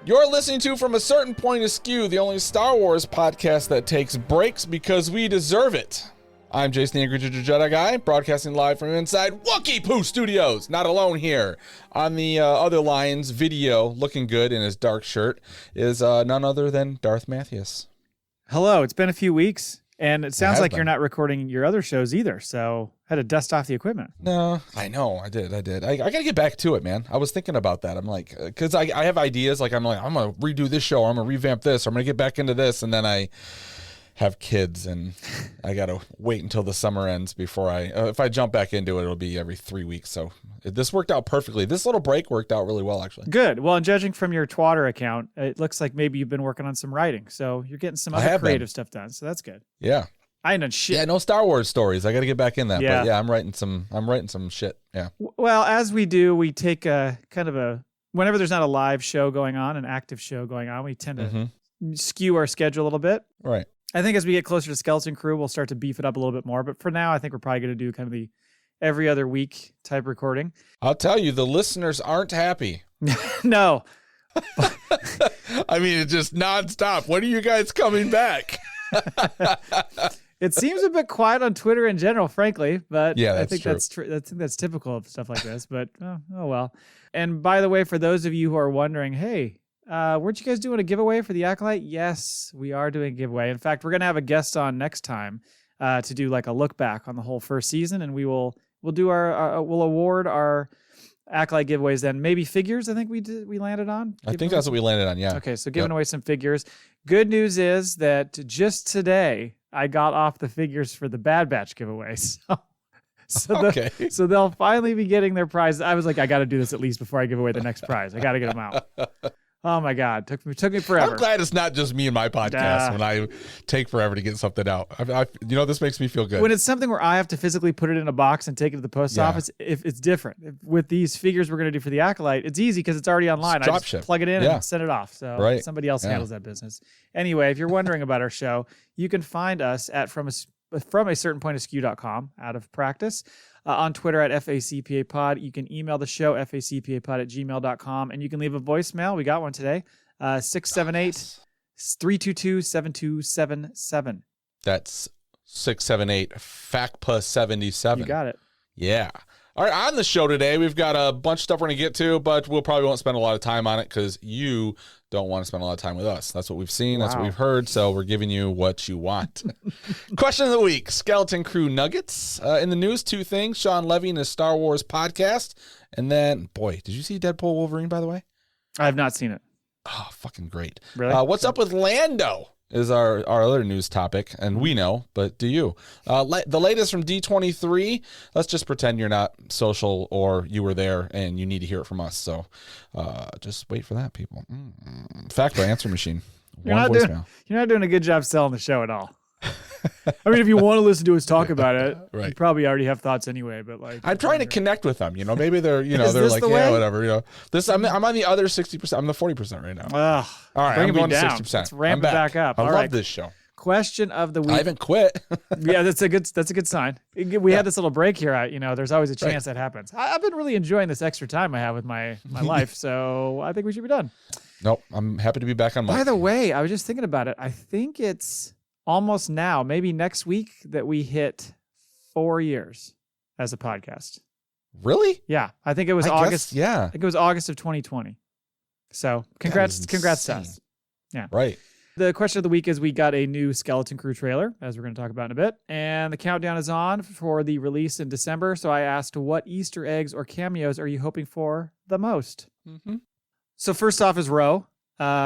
You're listening to From a Certain Point Askew, the only Star Wars podcast that takes breaks because we deserve it. I'm Jason the Angry Ginger Jedi Guy, broadcasting live from inside Wookiee Poo Studios. Not alone here. On the other lines, video, looking good in his dark shirt, is none other than Darth Mathias. Hello, it's been a few weeks, and it sounds like you're not recording your other shows either, so I had to dust off the equipment. No, I know, I did. I got to get back to it, man. I was thinking about that. I'm like, because I have ideas, I'm going to redo this show, or I'm going to revamp this, or I'm going to get back into this, and then I have kids, and I got to wait until the summer ends before if I jump back into it, it'll be every 3 weeks. So this worked out perfectly. This little break worked out really well, actually. Good. Well, and judging from your Twitter account, it looks like maybe you've been working on some writing. So you're getting some other creative stuff done. So that's good. Yeah. I ain't done shit. Yeah, no Star Wars stories. I got to get back in that. Yeah. But yeah, I'm writing some shit. Yeah. Well, as we do, we take a kind of whenever there's not a live show going on, an active show going on, we tend to skew our schedule a little bit. Right. I think as we get closer to Skeleton Crew, we'll start to beef it up a little bit more. But for now, I think we're probably going to do kind of the every other week type recording. I'll tell you, the listeners aren't happy. No. I mean, it's just nonstop. When are you guys coming back? It seems a bit quiet on Twitter in general, frankly, but yeah, I think that's typical of stuff like this. But oh well. And by the way, for those of you who are wondering, hey, weren't you guys doing a giveaway for the Acolyte? Yes, we are doing a giveaway. In fact, we're going to have a guest on next time to do like a look back on the whole first season, and we'll award our Acolyte giveaways then. Maybe figures, I think we landed on. I think that's what we landed on, yeah. Okay, so giving away some figures. Good news is that just today I got off the figures for the Bad Batch giveaway. So they'll finally be getting their prizes. I was like, I got to do this at least before I give away the next prize. I got to get them out. Oh my God, took me forever. I'm glad it's not just me and my podcast when I take forever to get something out. This makes me feel good. When it's something where I have to physically put it in a box and take it to the post office, if it's different. With these figures we're going to do for the Acolyte, it's easy because it's already online. I just plug it in and send it off. So somebody else handles that business. Anyway, if you're wondering about our show, you can find us at from a certain point askew.com out of practice. On Twitter at FACPA Pod. You can email the show, facpapod@gmail.com, and you can leave a voicemail. We got one today, 678-322-7277. That's 678 FACPA 77. You got it. Yeah. All right, on the show today, we've got a bunch of stuff we're going to get to, but we'll probably won't spend a lot of time on it because you don't want to spend a lot of time with us. That's what we've seen. That's what we've heard. So we're giving you what you want. Question of the week, Skeleton Crew nuggets. In the news, two things, Shawn Levy and his Star Wars podcast. And then, boy, did you see Deadpool Wolverine, by the way? I have not seen it. Oh, fucking great. Really? What's up with Lando? Is our other news topic, and we know, but do you? The latest from D23. Let's just pretend you're not social or you were there and you need to hear it from us. So just wait for that, people. FACPA Answering Machine. You're not doing a good job selling the show at all. I mean, if you want to listen to us talk about it, you probably already have thoughts anyway. But I'm trying to connect with them. Maybe they're they're like, whatever. This I'm on the other 60%. I'm the 40% right now. All right, I'm going to 60%. Let's ramp it back up. I love this show. Question of the week. I haven't quit. Yeah, that's a good sign. We had this little break here. There's always a chance that happens. I've been really enjoying this extra time I have with my life, so I think we should be done. Nope, I'm happy to be back on. By the way, I was just thinking about it. I think it's almost now, maybe next week, that we hit 4 years as a podcast. Really? Yeah, I think it was August. Yeah, I think it was August of 2020. So congrats to us. Yeah, right. The question of the week is we got a new Skeleton Crew trailer, as we're going to talk about in a bit, and the countdown is on for the release in December. So I asked, what Easter eggs or cameos are you hoping for the most? Mm-hmm. So first off is Ro.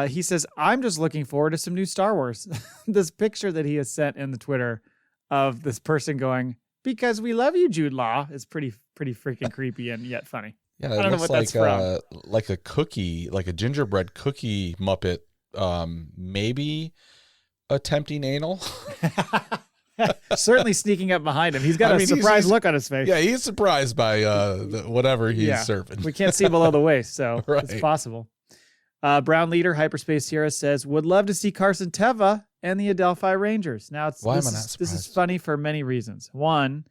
He says, I'm just looking forward to some new Star Wars. This picture that he has sent in the Twitter of this person going, because we love you, Jude Law, is pretty freaking creepy and yet funny. Yeah, I don't know what that's from. Like a cookie, like a gingerbread cookie Muppet, maybe attempting anal. Certainly sneaking up behind him. He's got a surprised look on his face. Yeah, he's surprised by whatever he's serving. We can't see below the waist, so it's possible. Brown Leader, Hyperspace Sierra, says, would love to see Carson Teva and the Adelphi Rangers. Now, this is funny for many reasons. One,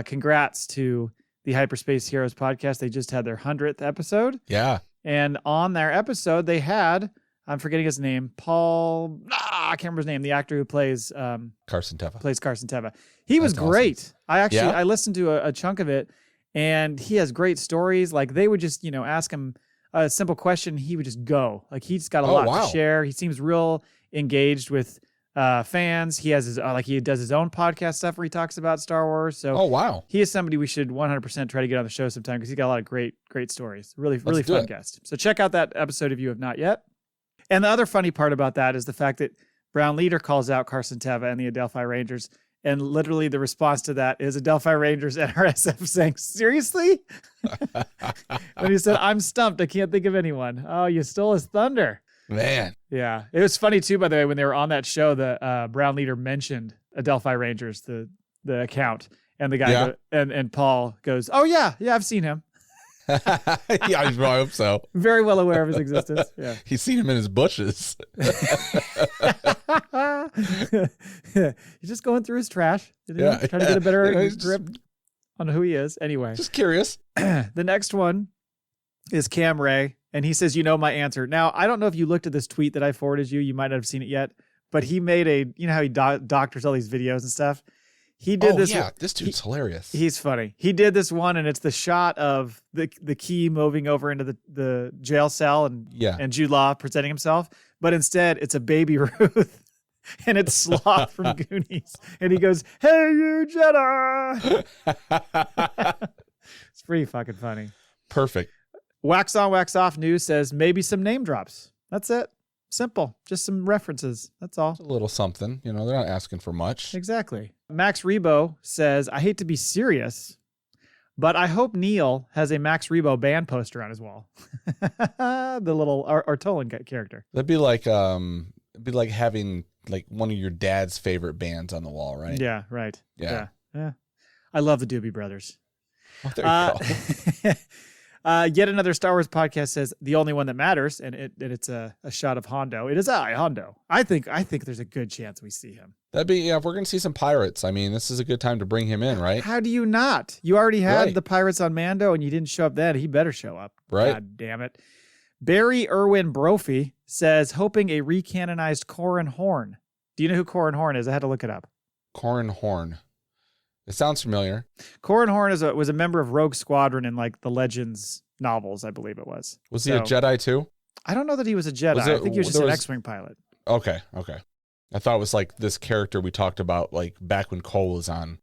congrats to the Hyperspace Heroes podcast. They just had their 100th episode. Yeah. And on their episode, they had, I'm forgetting his name, Paul, I can't remember his name, the actor who plays Carson Teva. Plays Carson Teva. He was great. Awesome. I listened to a chunk of it, and he has great stories. Like, they would just, ask him a simple question, he would just go. Like, he's got a lot to share. He seems real engaged with fans. He has his he does his own podcast stuff where he talks about Star Wars. So he is somebody we should 100% try to get on the show sometime, because he's got a lot of great stories. Really fun guest. So check out that episode if you have not yet. And the other funny part about that is the fact that Brown Leader calls out Carson Teva and the Adelphi Rangers, and literally the response to that is Adelphi Rangers and RSF saying, "Seriously?" And he said, "I'm stumped. I can't think of anyone." Oh, you stole his thunder. Man. Yeah. It was funny too, by the way, when they were on that show, the Brown Leader mentioned Adelphi Rangers, the account, and the guy and Paul goes, "Oh yeah, I've seen him." Yeah, I hope so. Very well aware of his existence. Yeah. He's seen him in his bushes. He's just going through his trash. Trying to get a better grip on who he is. Anyway. Just curious. The next one is Cam Ray, and he says, my answer. Now, I don't know if you looked at this tweet that I forwarded you. You might not have seen it yet, but he made how he doctors all these videos and stuff. He did this. Yeah, this dude's hilarious. He's funny. He did this one, and it's the shot of the key moving over into the jail cell, and Jude Law presenting himself, but instead it's a baby Ruth, and it's Sloth from Goonies, and he goes, "Hey, you Jedi!" It's pretty fucking funny. Perfect. Wax on, wax off news says maybe some name drops. That's it. Simple. Just some references. That's all. It's a little something. They're not asking for much. Exactly. Max Rebo says, I hate to be serious, but I hope Neil has a Max Rebo band poster on his wall. The little Ortolan character. That'd be like having like one of your dad's favorite bands on the wall, right? Yeah, right. Yeah. I love the Doobie Brothers. Oh, there you go. Yet another Star Wars podcast says the only one that matters, and it's a shot of Hondo. It is Hondo. I think there's a good chance we see him. That'd be if we're gonna see some pirates. I mean, this is a good time to bring him in, right? How do you not? You already had the pirates on Mando, and you didn't show up then. He better show up. Right. God damn it. Barry Irwin Brophy says hoping a recanonized Corran Horn. Do you know who Corran Horn is? I had to look it up. Corran Horn. It sounds familiar. Corran Horn was a member of Rogue Squadron in like the Legends novels, I believe it was. Was he a Jedi too? I don't know that he was a Jedi. I think he was just an X-Wing pilot. Okay. I thought it was like this character we talked about like back when Cole was on.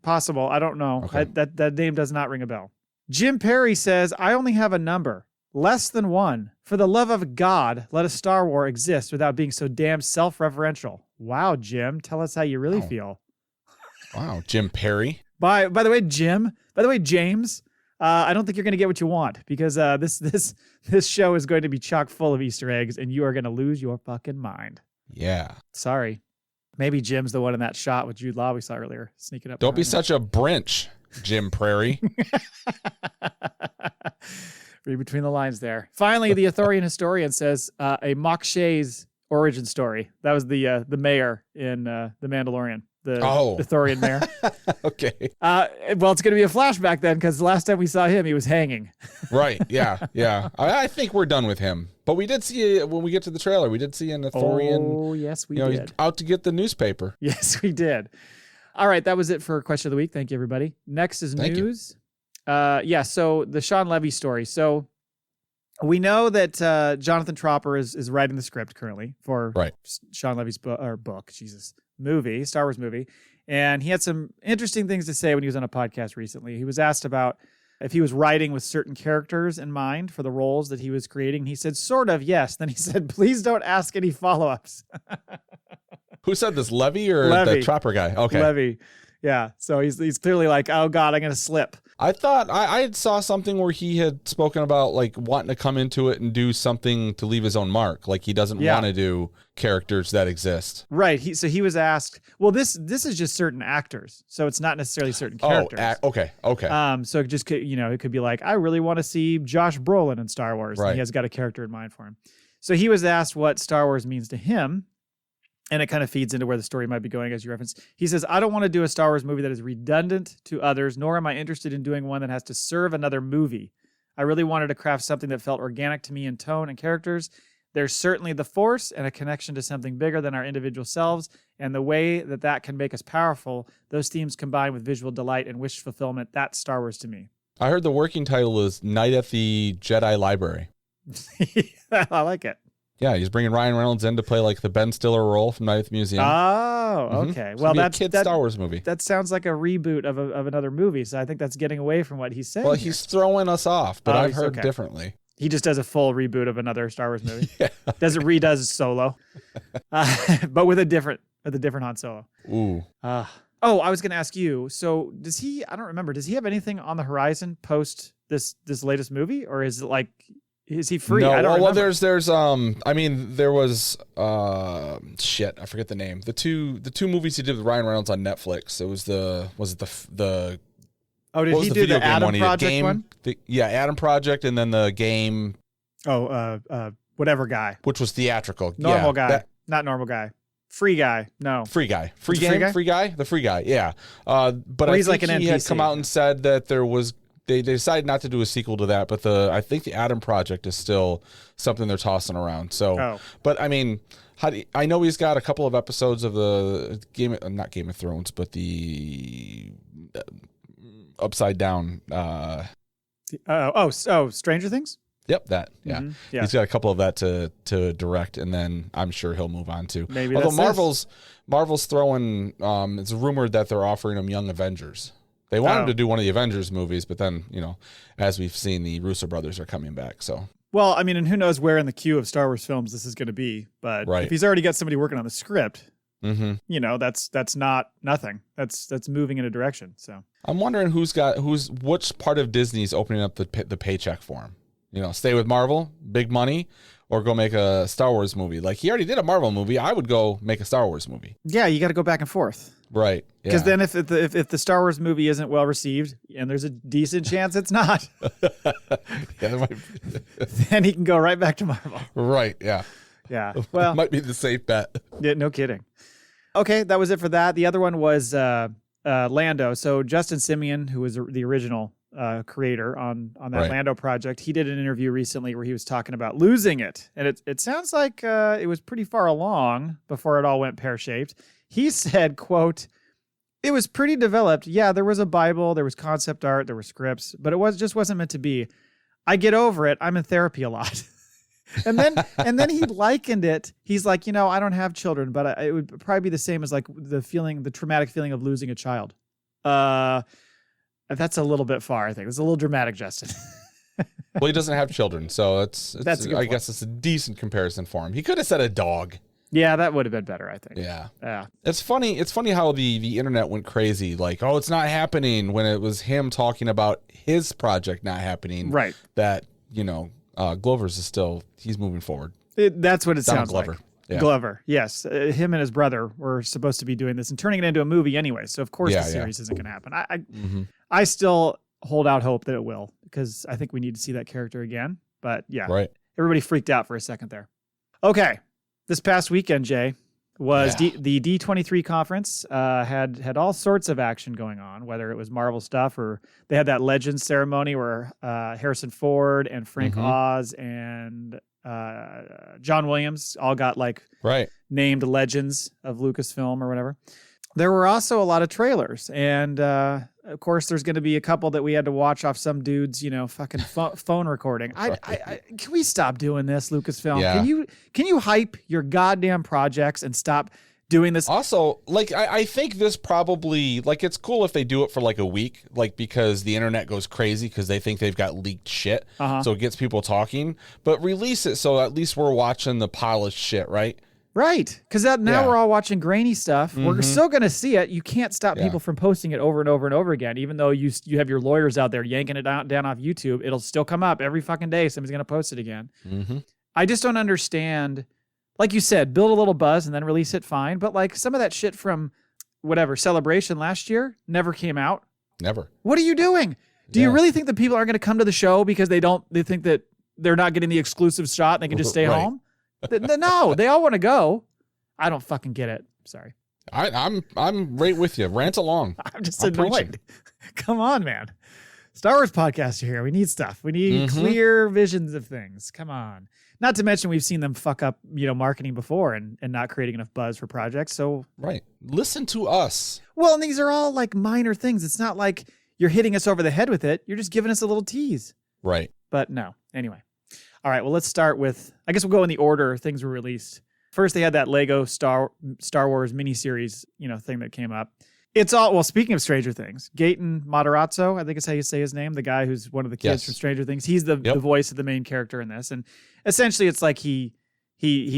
Possible. I don't know. Okay. That name does not ring a bell. Jim Perry says, I only have a number. Less than one. For the love of God, let a Star Wars exist without being so damn self-referential. Wow, Jim. Tell us how you really feel. Wow, Jim Perry. By the way, James, I don't think you're going to get what you want, because this show is going to be chock full of Easter eggs, and you are going to lose your fucking mind. Yeah. Sorry. Maybe Jim's the one in that shot with Jude Law we saw earlier, sneaking up. Don't be such a Brinch, Jim Prairie. Read between the lines there. Finally, the Ithorian historian says a Mok Shay's origin story. That was the mayor in The Mandalorian. The Ithorian mayor. Okay. Well, it's going to be a flashback then, because the last time we saw him, he was hanging. Right. Yeah. I think we're done with him. But we did see, when we get to the trailer, we did see an Ithorian. Oh, yes, we did. He's out to get the newspaper. Yes, we did. All right. That was it for Question of the Week. Thank you, everybody. Next is news. So the Shawn Levy story. So we know that Jonathan Tropper is writing the script currently for Shawn Levy's movie, Star Wars movie. And he had some interesting things to say when he was on a podcast recently. He was asked about if he was writing with certain characters in mind for the roles that he was creating. He said, sort of, yes. Then he said, please don't ask any follow-ups. Who said this, Levy or the Tropper guy? Okay. Levy. Yeah. So he's clearly like, oh God, I'm going to slip. I thought I saw something where he had spoken about like wanting to come into it and do something to leave his own mark. Like he doesn't want to do characters that exist. Right. He was asked, well, this is just certain actors. So it's not necessarily certain characters. Okay. So it just could, it could be like, I really want to see Josh Brolin in Star Wars. Right. And he has got a character in mind for him. So he was asked what Star Wars means to him. And it kind of feeds into where the story might be going, as you referenced. He says, I don't want to do a Star Wars movie that is redundant to others, nor am I interested in doing one that has to serve another movie. I really wanted to craft something that felt organic to me in tone and characters. There's certainly the Force and a connection to something bigger than our individual selves, and the way that can make us powerful, those themes combined with visual delight and wish fulfillment, that's Star Wars to me. I heard the working title is Night at the Jedi Library. I like it. Yeah, he's bringing Ryan Reynolds in to play like the Ben Stiller role from Night at the Museum. Oh, okay. Well, that's a kid Star Wars movie. That sounds like a reboot of another movie, so I think that's getting away from what he's saying. Well, he's throwing us off, but I've heard differently. He just does a full reboot of another Star Wars movie. Redoes Solo, but with a different Han Solo. Ooh. I was going to ask you. So does he? I don't remember. Does he have anything on the horizon post this latest movie, or is it like? Is he free? No. I don't remember. There's I mean, there was shit. I forget the name. The two movies he did with Ryan Reynolds on Netflix. It was the. Oh, did he do the Adam Project one? Adam Project, and then the game. Whatever guy. Which was theatrical. Normal guy. Not normal guy. Free guy. No. Free guy. Free game? Free guy? The free guy, yeah. But I think he had come out and said that there was... They decided not to do a sequel to that, but I think the Adam Project is still something they're tossing around. So, But I mean... I know he's got a couple of episodes of the not Game of Thrones, but the... Upside Down. Stranger Things? Yep, that. Yeah. Mm-hmm. Yeah. He's got a couple of that to direct, and then I'm sure he'll move on to. Maybe. Although Marvel's throwing, it's rumored that they're offering him Young Avengers. They want him to do one of the Avengers movies, but then, as we've seen, the Russo brothers are coming back. So. Well, I mean, and who knows where in the queue of Star Wars films this is going to be, but if he's already got somebody working on the script, that's not nothing. That's moving in a direction. So I'm wondering which part of Disney's opening up the paycheck for him. Stay with Marvel, big money, or go make a Star Wars movie. Like, he already did a Marvel movie. I would go make a Star Wars movie. Yeah, you got to go back and forth. Right. Because then if the Star Wars movie isn't well received, and there's a decent chance it's not, then he can go right back to Marvel. Right, yeah. Yeah. Well, might be the safe bet. Yeah, no kidding. Okay, that was it for that. The other one was Lando. So Justin Simeon, who was the original creator on that Lando project, he did an interview recently where he was talking about losing it. And it sounds like it was pretty far along before it all went pear-shaped. He said, quote, "It was pretty developed. Yeah, there was a Bible, there was concept art, there were scripts, but it just wasn't meant to be. I get over it. I'm in therapy a lot." and then he likened it. He's like, I don't have children, but it would probably be the same as like the traumatic feeling of losing a child. That's a little bit far, I think. It's a little dramatic, Justin. Well, he doesn't have children, so I guess it's a decent comparison for him. He could have said a dog. Yeah, that would have been better, I think. Yeah. It's funny how the internet went crazy. Like, oh, it's not happening, when it was him talking about his project not happening. Right. That, Glover's he's moving forward. That's what it sounds Glover. Like. Yeah. Glover, yes. Him and his brother were supposed to be doing this and turning it into a movie anyway. So, of course, the series isn't going to happen. I still hold out hope that it will, because I think we need to see that character again. But, yeah. Right. Everybody freaked out for a second there. Okay. This past weekend, Jay, was the D23 conference. Had all sorts of action going on, whether it was Marvel stuff or they had that Legends ceremony where Harrison Ford and Frank Oz and John Williams all got named legends of Lucasfilm or whatever. There were also a lot of trailers, and of course, there's going to be a couple that we had to watch off some dude's, fucking phone recording. Can we stop doing this, Lucasfilm? Yeah. Can you hype your goddamn projects and stop doing this? Also, I think this probably, it's cool if they do it for a week, because the internet goes crazy because they think they've got leaked shit, so it gets people talking. But release it so at least we're watching the polished shit, right? Right, because now we're all watching grainy stuff. We're still going to see it. You can't stop people from posting it over and over and over again, even though you have your lawyers out there yanking it down off YouTube. It'll still come up every fucking day. Somebody's going to post it again. I just don't understand. Like you said, build a little buzz and then release it, fine. But some of that shit from whatever Celebration last year never came out. Never. What are you doing? Do you really think that people aren't going to come to the show because they think that they're not getting the exclusive shot and they can just stay home? No, they all want to go. I don't fucking get it. Sorry. I'm right with you. Rant along. I'm just annoyed. Come on, man. Star Wars podcast here. We need stuff. We need clear visions of things. Come on. Not to mention we've seen them fuck up, marketing before and not creating enough buzz for projects. So right. Listen to us. Well, and these are all like minor things. It's not like you're hitting us over the head with it. You're just giving us a little tease. Right. But no. Anyway. All right. Well, let's start with, I guess we'll go in the order things were released. First, they had that Lego Star Wars miniseries, thing that came up. It's all, well, speaking of Stranger Things, Gaten Matarazzo, I think is how you say his name, the guy who's one of the kids from Stranger Things. He's the voice of the main character in this. And essentially it's like he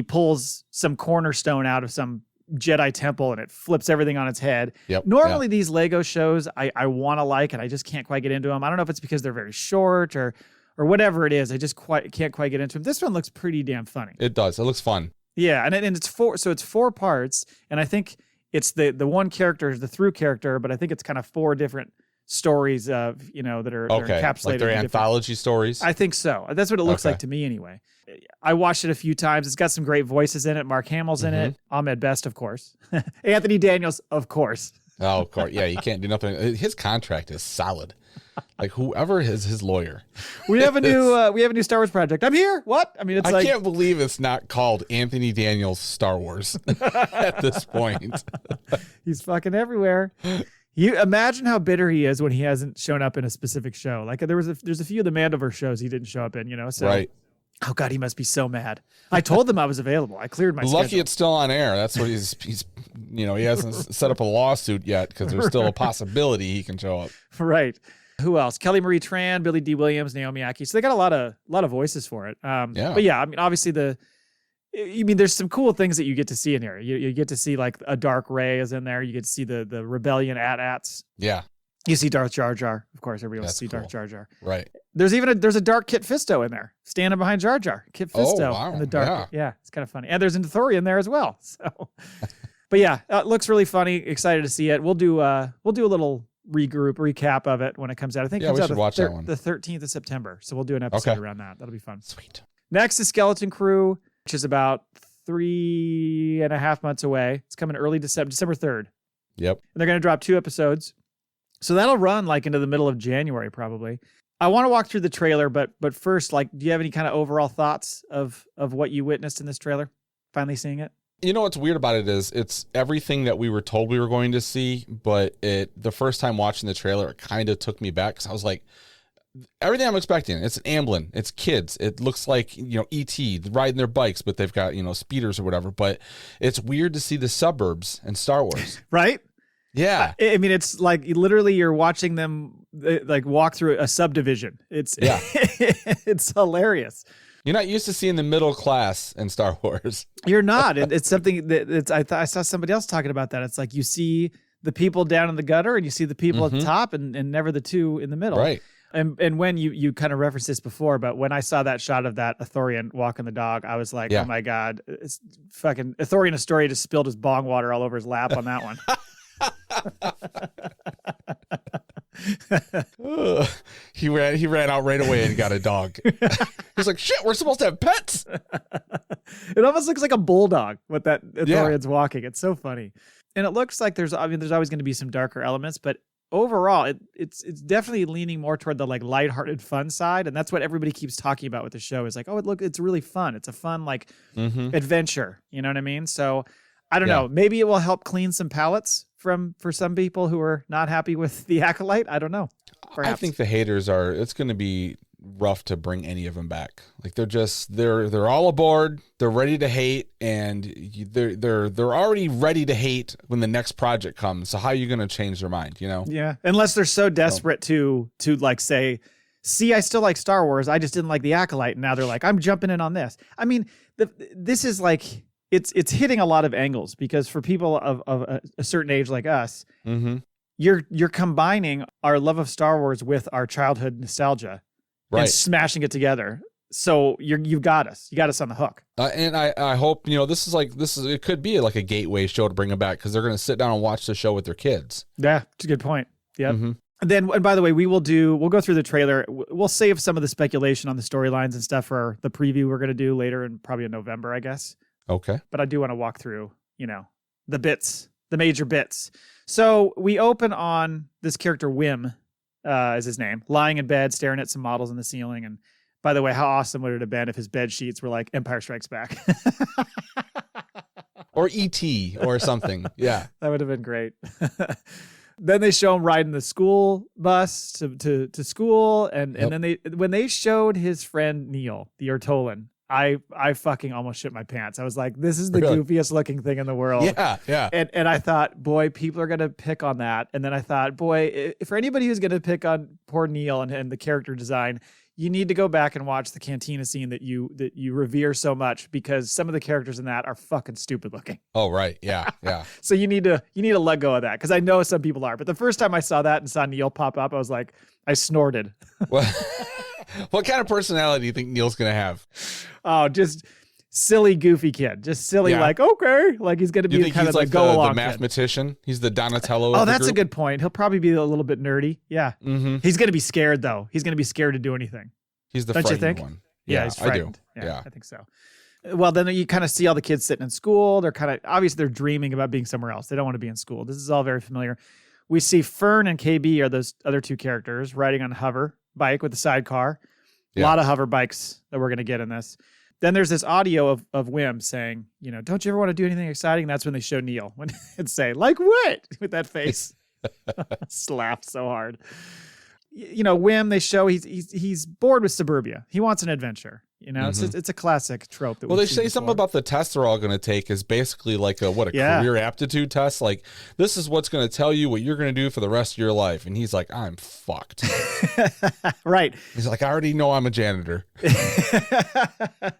pulls some cornerstone out of some Jedi temple and it flips everything on its head. Normally these Lego shows I want to like, and I just can't quite get into them. I don't know if it's because they're very short or whatever it is. I just can't quite get into them. This one looks pretty damn funny. It does. It looks fun. Yeah. And it's four parts. And I think it's the one character is the through character, but I think it's kind of four different stories of, that are encapsulated. Like they're anthology stories? I think so. That's what it looks like to me anyway. I watched it a few times. It's got some great voices in it. Mark Hamill's in it. Ahmed Best, of course. Anthony Daniels, of course. Oh, of course. Yeah, you can't do nothing. His contract is solid. Like whoever is his lawyer. We have a new Star Wars project. I'm here. What? I mean, I can't believe it's not called Anthony Daniels Star Wars at this point. He's fucking everywhere. You imagine how bitter he is when he hasn't shown up in a specific show. Like there's a few of the Mandoverse shows he didn't show up in, so. Right. Oh God, he must be so mad. I told them I was available. I cleared my schedule. Lucky it's still on air. That's what he's he hasn't set up a lawsuit yet because there's still a possibility he can show up. Right. Who else? Kelly Marie Tran, Billy D. Williams, Naomi Aki. So they got a lot of voices for it. But yeah, I mean, obviously there's some cool things that you get to see in here. You get to see like a Dark Ray is in there. You get to see the rebellion AT-ATs. Yeah. You see Darth Jar Jar. Of course, everybody wants to see Darth Jar Jar. Right. There's a Dark Kit Fisto in there, standing behind Jar Jar. Kit Fisto in the dark. Yeah, it's kind of funny. And there's an Ithori in there as well. So, but yeah, it looks really funny. Excited to see it. We'll do a little recap of it when it comes out. I think it comes out watch that one. The 13th of September. So we'll do an episode around that. That'll be fun. Sweet. Next is Skeleton Crew, which is about 3.5 months away. It's coming early December 3rd. Yep. And they're going to drop 2 episodes. So that'll run like into the middle of January, probably. I want to walk through the trailer, but first, like, do you have any kind of overall thoughts of what you witnessed in this trailer? Finally seeing it? You know what's weird about it is it's everything that we were told we were going to see, but the first time watching the trailer, it kind of took me back because I was like, everything I'm expecting. It's an Amblin. It's kids. It looks like, E.T. riding their bikes, but they've got, speeders or whatever. But it's weird to see the suburbs in Star Wars. Right? Yeah. I mean, it's like literally you're watching them like walk through a subdivision. It's it's hilarious. You're not used to seeing the middle class in Star Wars. You're not. It's something that I saw somebody else talking about that. It's like you see the people down in the gutter and you see the people at the top and never the two in the middle. Right. And when you kind of referenced this before, but when I saw that shot of that Ithorian walking the dog, I was like, oh my God, it's fucking Ithorian Astoria just spilled his bong water all over his lap on that one. He ran out right away and got a dog. He's like, shit, we're supposed to have pets. It almost looks like a bulldog with that Ithorian's walking. It's so funny. And it looks like there's always going to be some darker elements, but overall it's definitely leaning more toward the like lighthearted fun side. And that's what everybody keeps talking about with the show is like, oh, it's really fun. It's a fun like adventure. You know what I mean? So I don't know. Maybe it will help clean some palates for some people who are not happy with the Acolyte. I don't know. Perhaps. I think the haters it's going to be rough to bring any of them back. Like they're all aboard. They're ready to hate, and they're already ready to hate when the next project comes. So how are you going to change their mind? Yeah, unless they're so desperate to like say, see, I still like Star Wars. I just didn't like the Acolyte, and now they're like, I'm jumping in on this. I mean, this is like. It's hitting a lot of angles because for people of a certain age like us, you're combining our love of Star Wars with our childhood nostalgia and smashing it together. So you've got us. You got us on the hook. And I hope, this is it could be like a gateway show to bring them back because they're going to sit down and watch the show with their kids. Yeah, it's a good point. Yeah. And by the way, we'll go through the trailer. We'll save some of the speculation on the storylines and stuff for the preview we're going to do later probably in November, I guess. Okay. But I do want to walk through, the major bits. So we open on this character, Wim, is his name, lying in bed, staring at some models in the ceiling. And by the way, how awesome would it have been if his bed sheets were like Empire Strikes Back? Or E.T. or something. Yeah. That would have been great. Then they show him riding the school bus to school. And then when they showed his friend Neil, the Ortolan, I fucking almost shit my pants. I was like, this is the goofiest looking thing in the world. Yeah, yeah. And I thought, boy, people are going to pick on that. And then I thought, boy, for anybody who's going to pick on poor Neil and the character design, you need to go back and watch the cantina scene that you revere so much, because some of the characters in that are fucking stupid looking. Oh, right. Yeah. Yeah. So you need to let go of that, because I know some people are. But the first time I saw that and saw Neil pop up, I was like, I snorted. What kind of personality do you think Neil's going to have? Oh, just silly, goofy kid. Just silly, like, okay. Like he's going to be kind of like the mathematician. Kid. He's the Donatello. Oh, that's a good point. He'll probably be a little bit nerdy. Yeah. Mm-hmm. He's going to be scared, though. He's going to be scared to do anything. He's the frightened one. Yeah, he's frightened. I do. Yeah, I think so. Well, then you kind of see all the kids sitting in school. They're kind of, obviously they're dreaming about being somewhere else. They don't want to be in school. This is all very familiar. We see Fern and KB are those other two characters riding on a hover bike with a sidecar. A lot of hover bikes that we're going to get in this. Then there's this audio of Wim saying, don't you ever want to do anything exciting? And that's when they show Neil. When it'd say, like what? With that face. Slapped so hard. Wim, they show he's bored with suburbia. He wants an adventure. It's a classic trope. Well, they say something about the tests they're all going to take is basically like a career aptitude test. Like, this is what's going to tell you what you're going to do for the rest of your life. And he's like, I'm fucked. Right. He's like, I already know I'm a janitor.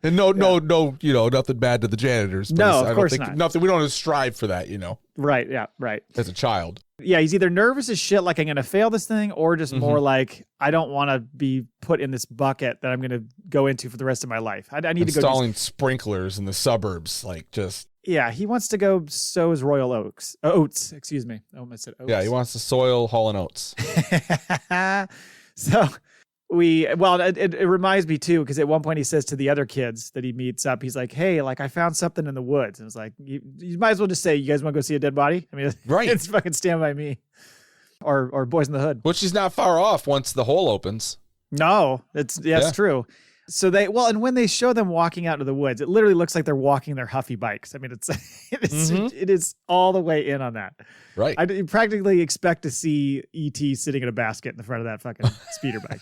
And no, nothing bad to the janitors. But no, of course not. Nothing. We don't have to strive for that, Right. Yeah. Right. As a child. Yeah, he's either nervous as shit, like I'm going to fail this thing, or just more like I don't want to be put in this bucket that I'm going to go into for the rest of my life. I need to go installing sprinklers in the suburbs, like just. Yeah, he wants to go sow his royal oats. Excuse me. I almost said oats. Yeah, he wants to soil Hall and Oats. So it reminds me too, because at one point he says to the other kids that he meets up, he's like, hey, like I found something in the woods. And it's like, you might as well just say, you guys want to go see a dead body? I mean, right. It's fucking Stand By Me or Boys in the Hood. Which is not far off once the hole opens. No, it's true. So and when they show them walking out into the woods, it literally looks like they're walking their Huffy bikes. I mean, it is all the way in on that. Right. I practically expect to see E.T. sitting in a basket in the front of that fucking speeder bike,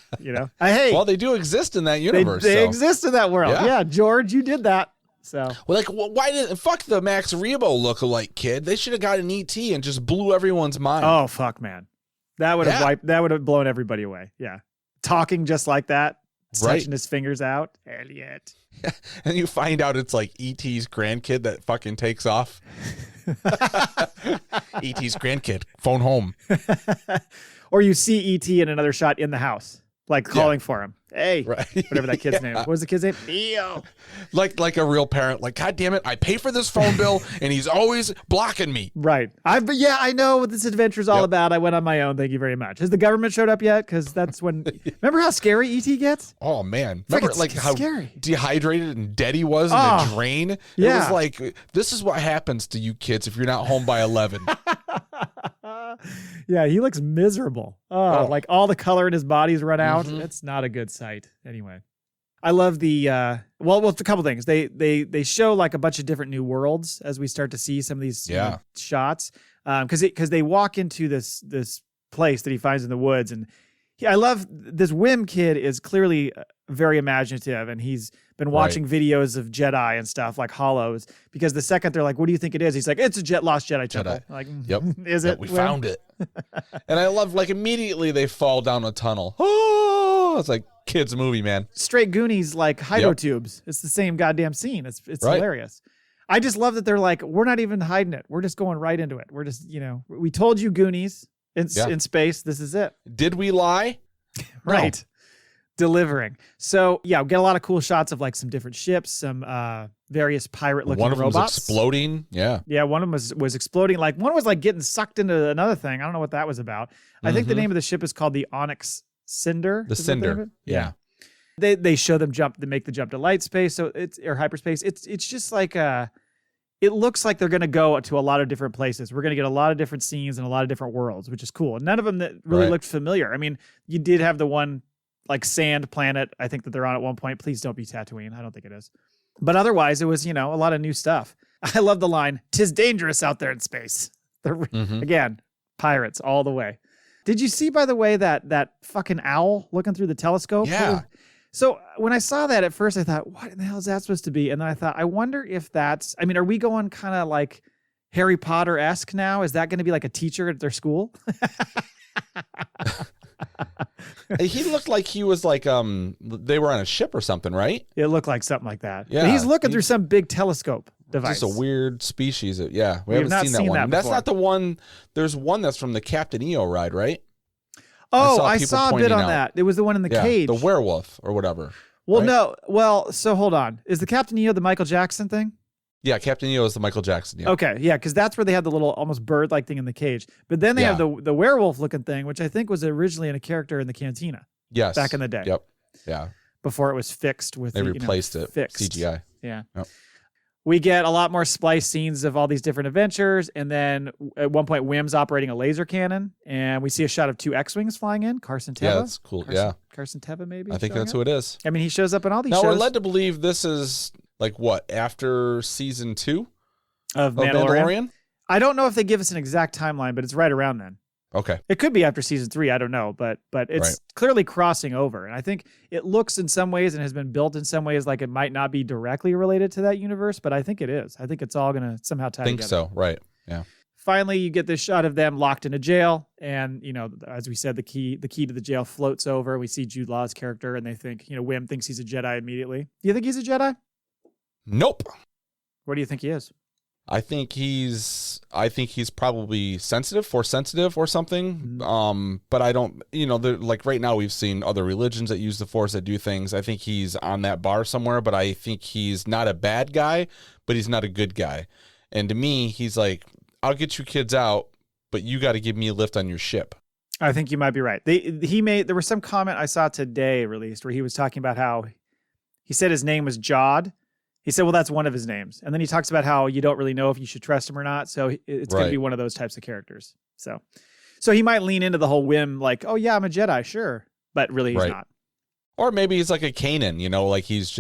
Hey. Well, they do exist in that universe. They exist in that world. Yeah, George, you did that. So. Well, why didn't fuck the Max Rebo lookalike kid? They should have got an E.T. and just blew everyone's mind. Oh, fuck, man. That would have blown everybody away. Yeah. Talking just like that. Touching his fingers out. Elliot. And you find out it's like E.T.'s grandkid that fucking takes off. E.T.'s grandkid. Phone home. Or you see E.T. in another shot in the house, like calling for him. Hey, whatever that kid's name. What was the kid's name? Neil. Like a real parent. Like, God damn it, I pay for this phone bill, and he's always blocking me. Right. I know what this adventure's all about. I went on my own. Thank you very much. Has the government showed up yet? Because that's when. Remember how scary E.T. gets? Oh man. Remember how scary. Dehydrated and dead he was in the drain? Yeah. It was like, this is what happens to you kids if you're not home by 11. Yeah, he looks miserable. Like all the color in his body's run out. It's not a good sight. Anyway, I love the it's a couple things. They show like a bunch of different new worlds as we start to see some of these shots. Because they walk into this place that he finds in the woods, and I love this Wim kid is clearly very imaginative, and he's been watching videos of Jedi and stuff like Hollows, because the second they're like, what do you think it is? He's like, it's a lost Jedi temple. Like, yep. Is it? We found it. And I love, like, immediately they fall down a tunnel. Oh, it's like kids movie, man. Straight Goonies, like hydro tubes. It's the same goddamn scene. It's hilarious. I just love that they're like, we're not even hiding it. We're just going right into it. We're just, we told you Goonies in space. This is it. Did we lie? Right. No. Delivering. So we get a lot of cool shots of like some different ships, some various pirate looking robots. One of them was exploding. Yeah. Yeah. One of them was exploding. Like one was like getting sucked into another thing. I don't know what that was about. I think the name of the ship is called the Onyx Cinder. The Cinder. Yeah. They show them they make the jump to light space. So or hyperspace. It's just like it looks like they're going to go to a lot of different places. We're going to get a lot of different scenes and a lot of different worlds, which is cool. And none of them that really looked familiar. I mean, you did have the one like sand planet, I think that they're on at one point. Please don't be Tatooine. I don't think it is. But otherwise, it was, a lot of new stuff. I love the line, "'Tis dangerous out there in space." Again, pirates all the way. Did you see, by the way, that fucking owl looking through the telescope? Yeah. So when I saw that at first, I thought, what in the hell is that supposed to be? And then I thought, I wonder if are we going kind of like Harry Potter-esque now? Is that going to be like a teacher at their school? He looked like he was like, they were on a ship or something, right? It looked like something like that. Yeah. But he's looking through some big telescope device. Just a weird species. We haven't seen that one. That's not the one. There's one that's from the Captain EO ride, right? Oh, I saw a bit on that. It was the one in the cage. The werewolf or whatever. Well, right? No. Well, so hold on. Is the Captain EO the Michael Jackson thing? Yeah, Captain EO is the Michael Jackson. Yeah. Okay, yeah, because that's where they had the little almost bird-like thing in the cage. But then they have the werewolf-looking thing, which I think was originally in a character in the Cantina. Yes. Back in the day. Yep. Yeah. Before it was fixed with they replaced it. Fixed. CGI. Yeah. Yep. We get a lot more splice scenes of all these different adventures, and then at one point, Wim's operating a laser cannon, and we see a shot of 2 X-Wings flying in. Carson Teva. Yeah, that's cool. Carson Teva, maybe? I think that's who it is. I mean, he shows up in all these shows. Now, we're led to believe this is, like, what, after season 2? Of Mandalorian? I don't know if they give us an exact timeline, but it's right around then. Okay. It could be after season 3. I don't know, but it's clearly crossing over. And I think it looks in some ways and has been built in some ways like it might not be directly related to that universe, but I think it is. I think it's all going to somehow tie together. I think so. Right. Yeah. Finally, you get this shot of them locked in a jail. And, as we said, the key to the jail floats over. We see Jude Law's character and they think, Wim thinks he's a Jedi immediately. Do you think he's a Jedi? Nope. What do you think he is? I think he's probably force sensitive or something. But I don't, like right now we've seen other religions that use the force that do things. I think he's on that bar somewhere, but I think he's not a bad guy, but he's not a good guy. And to me, he's like, I'll get you kids out, but you got to give me a lift on your ship. I think you might be right. There was some comment I saw today released where he was talking about how he said his name was Jod. He said, well, that's one of his names. And then he talks about how you don't really know if you should trust him or not. So it's going to be one of those types of characters. So he might lean into the whole Wim, like, oh, yeah, I'm a Jedi, sure. But really, he's not. Or maybe he's like a Kanan, like he's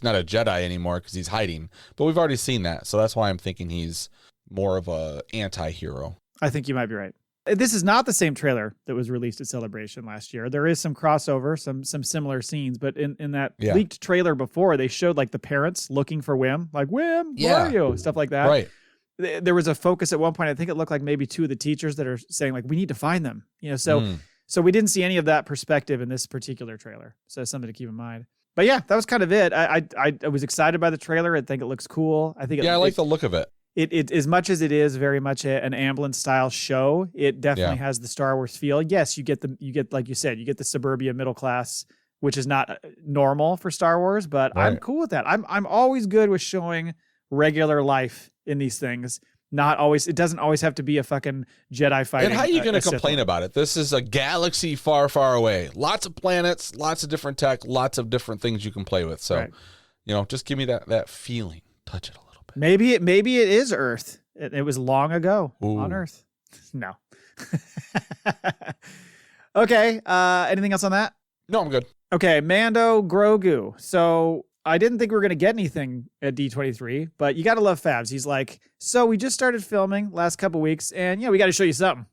not a Jedi anymore because he's hiding. But we've already seen that. So that's why I'm thinking he's more of a anti-hero. I think you might be right. This is not the same trailer that was released at Celebration last year. There is some crossover, some similar scenes, but in that leaked trailer before, they showed like the parents looking for Wim, like, Wim, where are you? Stuff like that. Right. There was a focus at one point. I think it looked like maybe 2 of the teachers that are saying like, we need to find them. So we didn't see any of that perspective in this particular trailer. So something to keep in mind. But yeah, that was kind of it. I was excited by the trailer. I think it looks cool. I think I like the look of it. It as much as it is very much an Amblin style show, it definitely has the Star Wars feel. Yes, you get like you said, you get the suburbia middle class, which is not normal for Star Wars, but I'm cool with that. I'm always good with showing regular life in these things. Not always. It doesn't always have to be a fucking Jedi fighting. And how are you going to complain about it? This is a galaxy far, far away. Lots of planets, lots of different tech, lots of different things you can play with. So, just give me that feeling. Touch it a little. Maybe it is Earth. It was long ago on Earth. No. Okay. Anything else on that? No, I'm good. Okay. Mando Grogu. So I didn't think we were going to get anything at D23, but you got to love Fabs. He's like, so we just started filming last couple weeks and we got to show you something.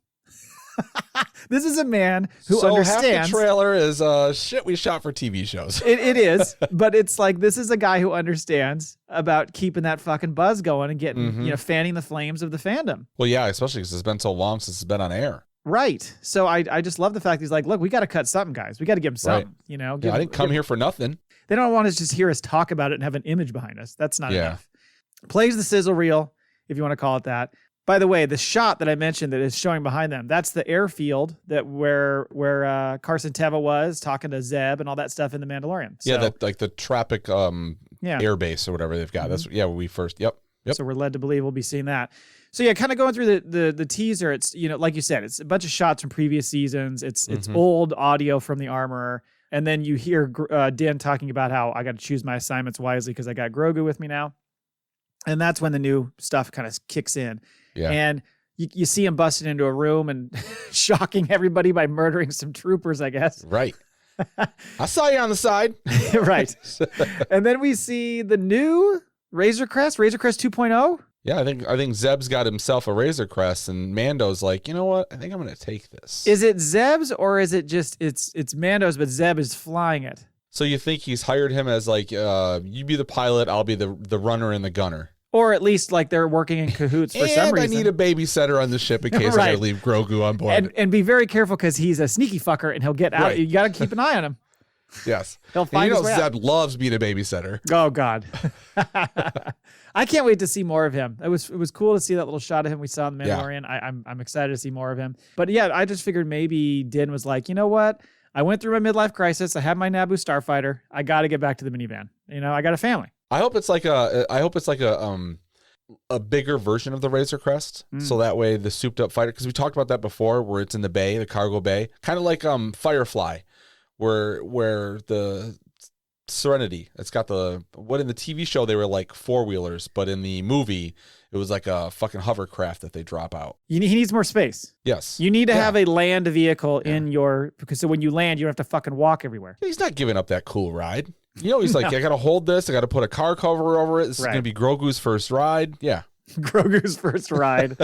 This is a man who understands. Half the trailer is shit we shot for TV shows. It is, but it's like this is a guy who understands about keeping that fucking buzz going and getting, fanning the flames of the fandom. Well, yeah, especially because it's been so long since it's been on air. Right. So I just love the fact he's like, look, we got to cut something, guys. We got to give him something. I didn't come here for nothing. They don't want to just hear us talk about it and have an image behind us. That's not enough. Plays the sizzle reel, if you want to call it that. By the way, the shot that I mentioned that is showing behind them, that's the airfield that where Carson Teva was talking to Zeb and all that stuff in The Mandalorian. So, that like the Tropic air base or whatever they've got. That's we first. Yep. So we're led to believe we'll be seeing that. So kind of going through the teaser, it's like you said, it's a bunch of shots from previous seasons. It's old audio from the Armorer, and then you hear Din talking about how I got to choose my assignments wisely because I got Grogu with me now. And that's when the new stuff kind of kicks in. Yeah. And you see him busting into a room and shocking everybody by murdering some troopers, I guess. Right. I saw you on the side. Right. And then we see the new Razor Crest 2.0. Yeah, I think Zeb's got himself a Razor Crest, and Mando's like, you know what? I think I'm going to take this. Is it Zeb's, or is it just it's Mando's, but Zeb is flying it? So you think he's hired him as like, you be the pilot, I'll be the runner and the gunner. Or at least like they're working in cahoots for some reason. I need a babysitter on the ship in case I gotta leave Grogu on board. And be very careful because he's a sneaky fucker and he'll get out. Right. You got to keep an eye on him. Yes. He'll find his way Zeb loves being a babysitter. Oh, God. I can't wait to see more of him. It was cool to see that little shot of him we saw in The Mandalorian. Yeah. I'm excited to see more of him. But yeah, I just figured maybe Din was like, you know what? I went through my midlife crisis. I have my Naboo starfighter. I got to get back to the minivan. I got a family. I hope it's like a bigger version of the Razor Crest, so that way the souped up fighter, because we talked about that before, where it's in the bay, the cargo bay, kind of like Firefly, where the Serenity, it's got what in the TV show they were like 4-wheelers, but in the movie it was like a fucking hovercraft that they drop out. He needs more space. Yes. You need to have a land vehicle in because so when you land, you don't have to fucking walk everywhere. He's not giving up that cool ride. He's like, I got to hold this. I got to put a car cover over it. This is going to be Grogu's first ride. Yeah. Grogu's first ride.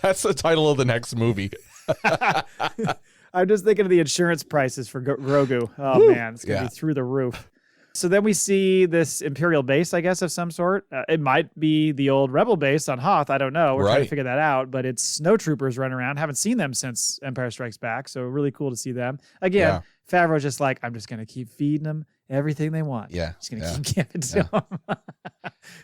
That's the title of the next movie. I'm just thinking of the insurance prices for Grogu. Oh, Woo. Man, it's going to be through the roof. So then we see this Imperial base, I guess, of some sort. It might be the old Rebel base on Hoth. I don't know. We're trying to figure that out. But it's snow troopers running around. Haven't seen them since Empire Strikes Back. So really cool to see them. Again, Favreau's just like, I'm just going to keep feeding them everything they want. Yeah. Just going to keep giving to them.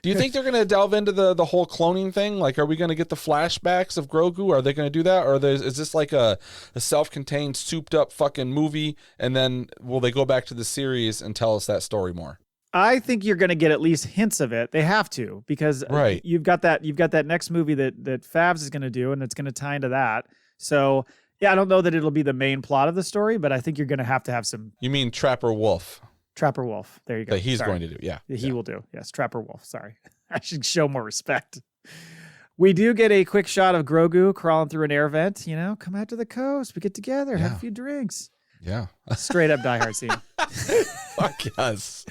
Do you think they're going to delve into the whole cloning thing? Like, are we going to get the flashbacks of Grogu? Are they going to do that? Or is this like a self-contained, souped-up fucking movie, and then will they go back to the series and tell us that story more? I think you're going to get at least hints of it. They have to, because you've got that next movie that Favs is going to do, and it's going to tie into that. So, yeah, I don't know that it'll be the main plot of the story, but I think you're going to have some... You mean Trapper Wolf? Trapper Wolf. There you go. That he's going to do, yeah. He will do. Yes, Trapper Wolf. Sorry. I should show more respect. We do get a quick shot of Grogu crawling through an air vent. Come out to the coast. We get together, have a few drinks. Yeah. Straight up Die Hard scene. Fuck yes.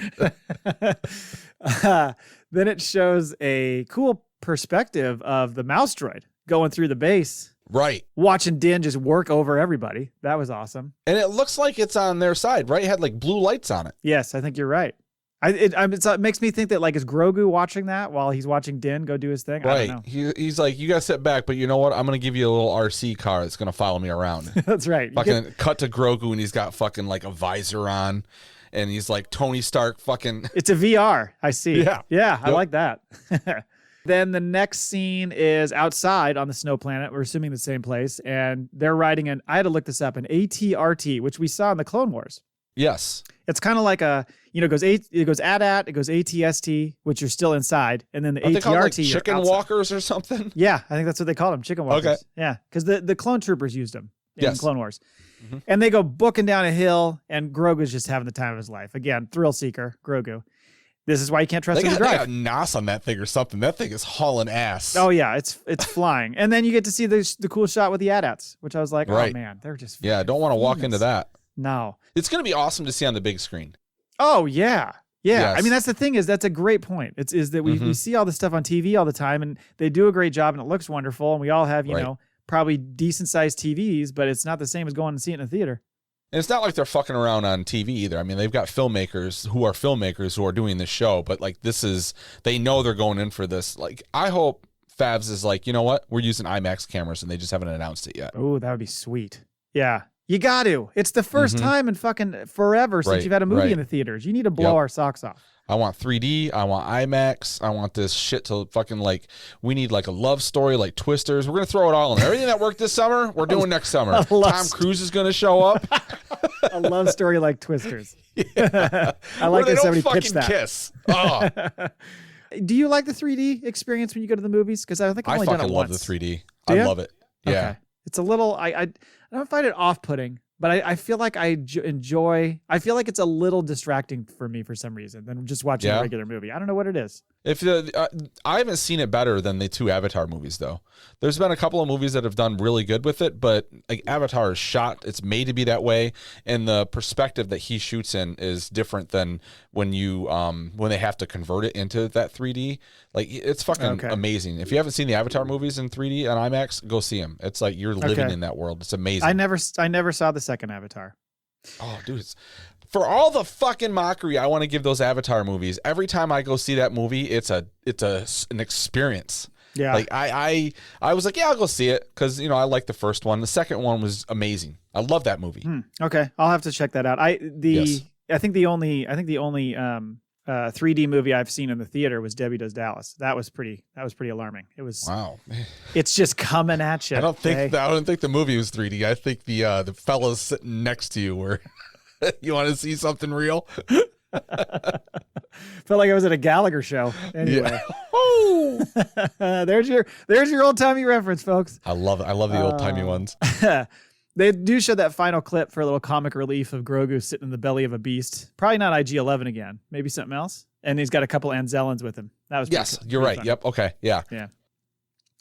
Then it shows a cool perspective of the mouse droid going through the base. Right. Watching Din just work over everybody. That was awesome. And it looks like it's on their side, right? It had like blue lights on it. Yes, I think you're right. It makes me think that like, is Grogu watching that while he's watching Din go do his thing? Right. I don't know. He's like, you got to sit back, but you know what? I'm going to give you a little RC car that's going to follow me around. That's right. Fucking cut to Grogu and he's got fucking like a visor on and he's like Tony Stark fucking. It's a VR. I see. Yeah. Yeah. Yep. I like that. Then the next scene is outside on the snow planet. We're assuming the same place. And they're riding I had to look this up, an ATRT, which we saw in the Clone Wars. Yes. It's kind of like it goes AT-AT, it goes ATST, which you're still inside. And then the ATRT. They called like chicken walkers or something? Yeah, I think that's what they call them, chicken walkers. Okay. Yeah, because the clone troopers used them in Clone Wars. Mm-hmm. And they go booking down a hill, and Grogu's just having the time of his life. Again, thrill seeker, Grogu. This is why you can't trust him to drive. They got NOS on that thing or something. That thing is hauling ass. Oh, yeah. It's flying. And then you get to see the cool shot with the AT-ATs, which I was like, oh, man, they're just... Yeah, I don't want to walk into that. No. It's going to be awesome to see on the big screen. Oh, yeah. Yeah. Yes. I mean, that's the thing that's a great point. Is that we see all this stuff on TV all the time, and they do a great job, and it looks wonderful, and we all have, you know, probably decent-sized TVs, but it's not the same as going and seeing it in a theater. And it's not like they're fucking around on TV either. I mean, they've got filmmakers who are doing this show, but like they know they're going in for this. Like, I hope Favs is like, you know what? We're using IMAX cameras and they just haven't announced it yet. Oh, that would be sweet. Yeah. You got to. It's the first time in fucking forever since you've had a movie in the theaters. You need to blow our socks off. I want 3D. I want IMAX. I want this shit to fucking like, we need like a love story like Twisters. We're going to throw it all in there. Everything that worked this summer, we're doing next summer. Tom Cruise is going to show up. A love story like Twisters. Yeah. I like that somebody pitched that. Kiss. Oh. Do you like the 3D experience when you go to the movies? Because I think I've only done it once. I fucking love the 3D. I love it. Yeah. Okay. It's a little, I don't find it off-putting, but I feel like I enjoy. I feel like it's a little distracting for me for some reason than just watching a regular movie. I don't know what it is. I haven't seen it better than the 2 Avatar movies, though. There's been a couple of movies that have done really good with it, but like Avatar is shot, it's made to be that way, and the perspective that he shoots in is different than when they have to convert it into that 3D. Like, it's fucking amazing. If you haven't seen the Avatar movies in 3D on IMAX, go see them. It's like you're living in that world. It's amazing. I never saw the second Avatar. Oh, dude, for all the fucking mockery I want to give those Avatar movies, every time I go see that movie, it's an experience. Yeah. Like I was like, yeah, I'll go see it because I like the first one. The second one was amazing. I love that movie. Okay, I'll have to check that out. I think the only 3D movie I've seen in the theater was Debbie Does Dallas. That was pretty alarming. It was wow. It's just coming at you. I don't think the movie was 3D. I think the fellas sitting next to you were. You want to see something real? Felt like I was at a Gallagher show. Anyway, there's your old timey reference, folks. I love the old timey ones. They do show that final clip for a little comic relief of Grogu sitting in the belly of a beast. Probably not IG-11 again. Maybe something else. And he's got a couple Anzellans with him. That was you're right. Fun. Yep. Okay. Yeah.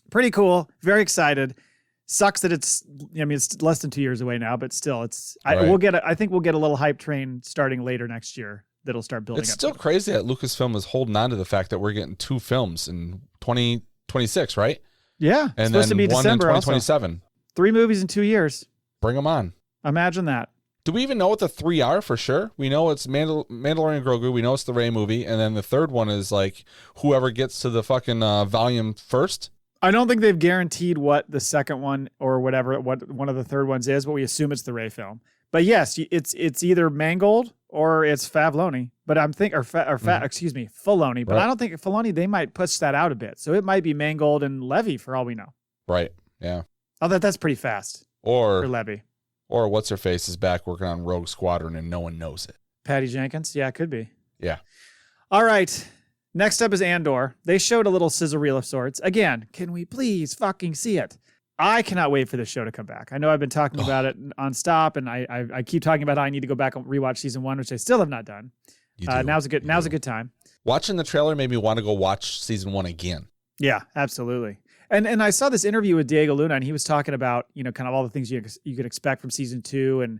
Pretty cool. Very excited. Sucks that it's less than 2 years away now, but still, I think we'll get a little hype train starting later next year that'll start building. It's still crazy that Lucasfilm is holding on to the fact that we're getting 2 films in 2026, right? Yeah, and then supposed to be one December in 2027. Also. 3 movies in 2 years. Bring them on. Imagine that. Do we even know what the 3 are for sure? We know it's Mandalorian and Grogu. We know it's the Rey movie, and then the third one is like whoever gets to the fucking volume first. I don't think they've guaranteed what the second one or what one of the third ones is, but we assume it's the Rey film. But yes, it's either Mangold or it's Favloni. But I'm thinking, Filoni. But I don't think Filoni, they might push that out a bit. So it might be Mangold and Levy for all we know. Right. Yeah. Oh, that's pretty fast. Or for Levy. Or what's her face is back working on Rogue Squadron and no one knows it. Patty Jenkins? Yeah, it could be. Yeah. All right. Next up is Andor. They showed a little sizzle reel of sorts. Again, can we please fucking see it? I cannot wait for this show to come back. I know I've been talking about it on stop, and I keep talking about how I need to go back and rewatch season 1, which I still have not done. Now's a good time. Watching the trailer made me want to go watch season 1 again. Yeah, absolutely. And I saw this interview with Diego Luna, and he was talking about kind of all the things you could expect from season 2 and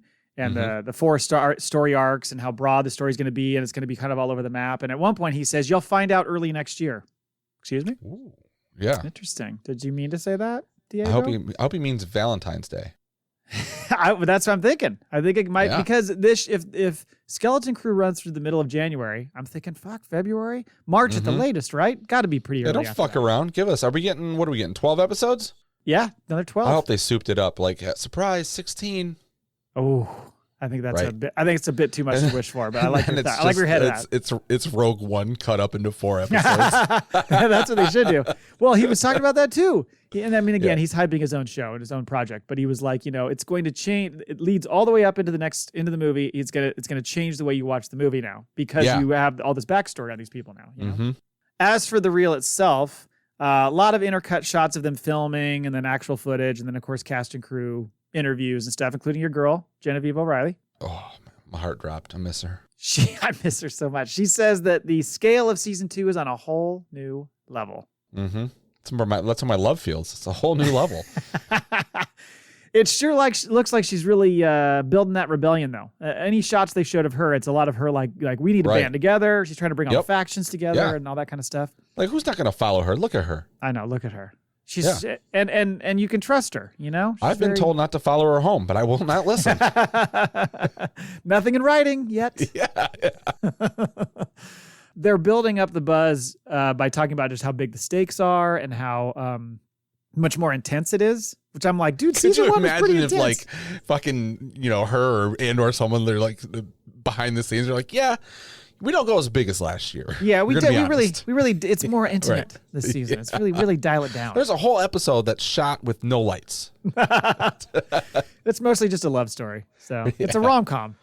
the 4 story arcs and how broad the story is going to be, and it's going to be kind of all over the map. And at one point he says, you'll find out early next year. Excuse me? Ooh, yeah. Interesting. Did you mean to say that, Diego? I hope he means Valentine's Day. That's what I'm thinking. I think it might, because if Skeleton Crew runs through the middle of January, I'm thinking, February? March at the latest, right? Got to be pretty early. Don't fuck around. Give us, what are we getting, 12 episodes? Yeah, another 12. I hope they souped it up, like, surprise, 16. Oh, I think that's a bit. I think it's a bit too much to wish for, but I like your thought. I like your head at. It's Rogue One cut up into 4 episodes. That's what they should do. Well, he was talking about that too. And I mean, again, he's hyping his own show and his own project, but he was like, it's going to change. It leads all the way up into the movie. It's gonna change the way you watch the movie now because you have all this backstory on these people now. You know? As for the reel itself, a lot of intercut shots of them filming, and then actual footage, and then of course cast and crew interviews and stuff, including your girl, Genevieve O'Reilly. Oh, my heart dropped. I miss her. I miss her so much. She says that the scale of season 2 is on a whole new level. Mm-hmm. That's how my love feels. It's a whole new level. It sure looks like she's really building that rebellion, though. Any shots they showed of her, it's a lot of her like we need to band together. She's trying to bring all the factions together and all that kind of stuff. Like, who's not going to follow her? Look at her. I know. Look at her. She's and you can trust her, I've been told not to follow her home, but I will not listen. Nothing in writing yet. Yeah. They're building up the buzz by talking about just how big the stakes are and how much more intense it is. Which I'm like, dude, season 1 was pretty intense. Could you imagine if like fucking her or someone, they're like behind the scenes, they're like, yeah. We don't go as big as last year. Yeah, we really, it's more intimate this season. Yeah. It's really dial it down. There's a whole episode that's shot with no lights. It's mostly just a love story. So it's a rom-com.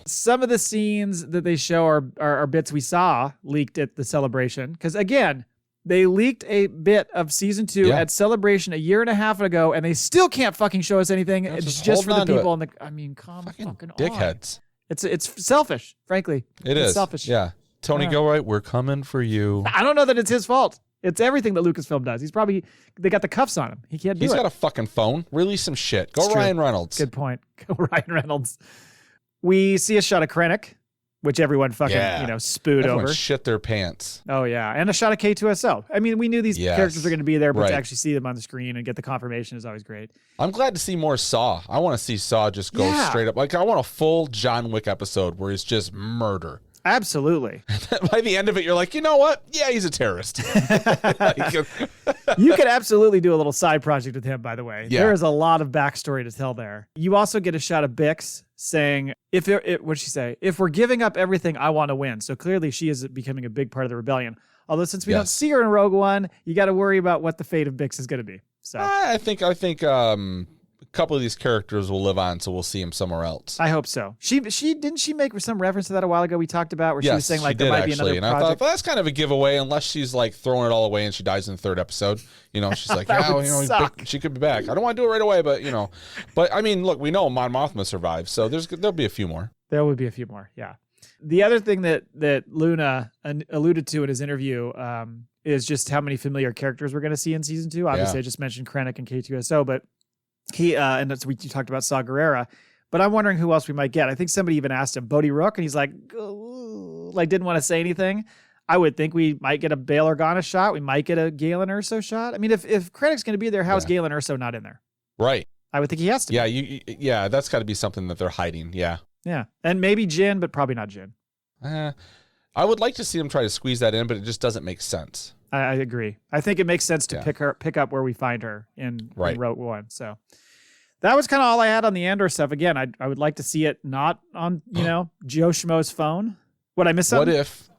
Some of the scenes that they show are bits we saw leaked at the celebration. Because again, They leaked a bit of season 2 at Celebration a year and a half ago, and they still can't fucking show us anything. It's just for the people in the. I mean, come fucking dickheads. On. It's selfish, frankly. It's selfish. Yeah. Tony Gilroy, we're coming for you. I don't know that it's his fault. It's everything that Lucasfilm does. They got the cuffs on him. He can't do it. He's got a fucking phone. Release some shit. Go Ryan Reynolds. Good point. Go Ryan Reynolds. We see a shot of Krennic, which everyone fucking, spooed Everyone over. Shit their pants. Oh, yeah. And a shot of K2SO. I mean, we knew these characters were going to be there, but to actually see them on the screen and get the confirmation is always great. I'm glad to see more Saw. I want to see Saw just go straight up. Like, I want a full John Wick episode where it's just murder. Absolutely. By the end of it, you're like, you know what? Yeah, he's a terrorist. You could absolutely do a little side project with him, by the way. Yeah. There is a lot of backstory to tell there. You also get a shot of Bix saying, what'd she say? If we're giving up everything, I want to win. So clearly she is becoming a big part of the rebellion. Although since we don't see her in Rogue One, you got to worry about what the fate of Bix is going to be. So I think a couple of these characters will live on, so we'll see him somewhere else. I hope so. She didn't she make some reference to that a while ago we talked about where she was saying like there might be another project. And I thought, well, that's kind of a giveaway unless she's like throwing it all away and she dies in the 3rd episode. She's like, she could be back. I don't want to do it right away, but But I mean, look, we know Mon Mothma survived, so there'll be a few more. There would be a few more, yeah. The other thing that Luna alluded to in his interview is just how many familiar characters we're going to see in season 2. Obviously, I just mentioned Krennic and K2SO, but he and that's you talked about Saw Gerrera, but I'm wondering who else we might get. I think somebody even asked him, Bodhi Rook, and he's like didn't want to say anything. I would think we might get a Bail Organa shot. We might get a Galen Erso shot. I mean, if Krennic's going to be there, how is Galen Erso not in there? Right. I would think he has to. Yeah, that's got to be something that they're hiding. Yeah. Yeah, and maybe Jin, but probably not Jin. I would like to see them try to squeeze that in, but it just doesn't make sense. I agree. I think it makes sense to pick up where we find her in Rogue One. So that was kind of all I had on the Andor stuff. Again, I would like to see it not on Joe Schmo's phone. Would I miss something?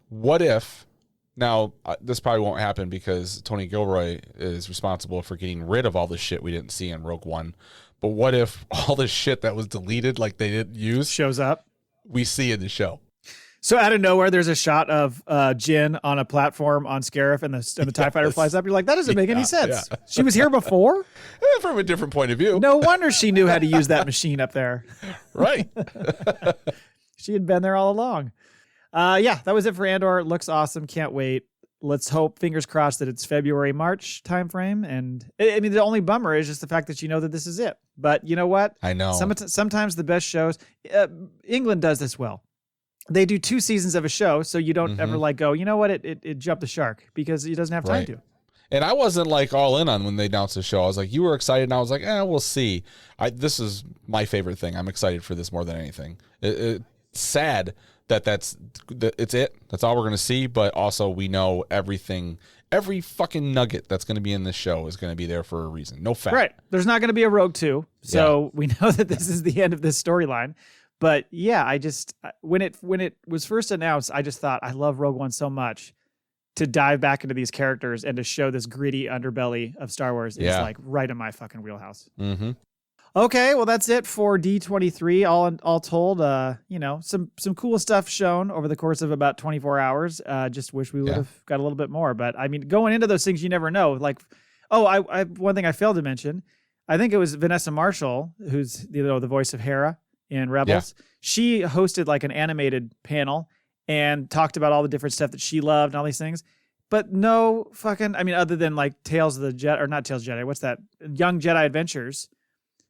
What if? Now this probably won't happen because Tony Gilroy is responsible for getting rid of all the shit we didn't see in Rogue One. But what if all the shit that was deleted, like they didn't use, shows up? We see in the show. So out of nowhere, there's a shot of Jin on a platform on Scarif, and the TIE fighter flies up. You're like, that doesn't make any sense. Yeah. She was here before? From a different point of view. No wonder she knew how to use that machine up there. Right. She had been there all along. That was it for Andor. It looks awesome. Can't wait. Let's hope, fingers crossed, that it's February, March timeframe. And I mean, the only bummer is just the fact that you know that this is it. But you know what? I know. Sometimes the best shows, England does this well. They do 2 seasons of a show, so you don't ever go, you know what, it jumped the shark because it doesn't have time to. And I wasn't all in on when they announced the show. I was like, you were excited, and I was like, we'll see. This is my favorite thing. I'm excited for this more than anything. It's sad that's it. That's all we're going to see, but also we know everything, every fucking nugget that's going to be in this show is going to be there for a reason. No fact. Right. There's not going to be a Rogue 2, so we know that this is the end of this storyline. But yeah, I just when it was first announced, I just thought I love Rogue One so much to dive back into these characters and to show this gritty underbelly of Star Wars is like right in my fucking wheelhouse. Mm-hmm. Okay, well that's it for D23. All told, some cool stuff shown over the course of about 24 hours. Just wish we would have got a little bit more. But I mean, going into those things, you never know. Like, I one thing I failed to mention, I think it was Vanessa Marshall, who's the voice of Hera in Rebels. She hosted like an animated panel and talked about all the different stuff that she loved and all these things. But no fucking, I mean, other than like Tales of the Jedi, or not Tales of Jedi, what's that? Young Jedi Adventures.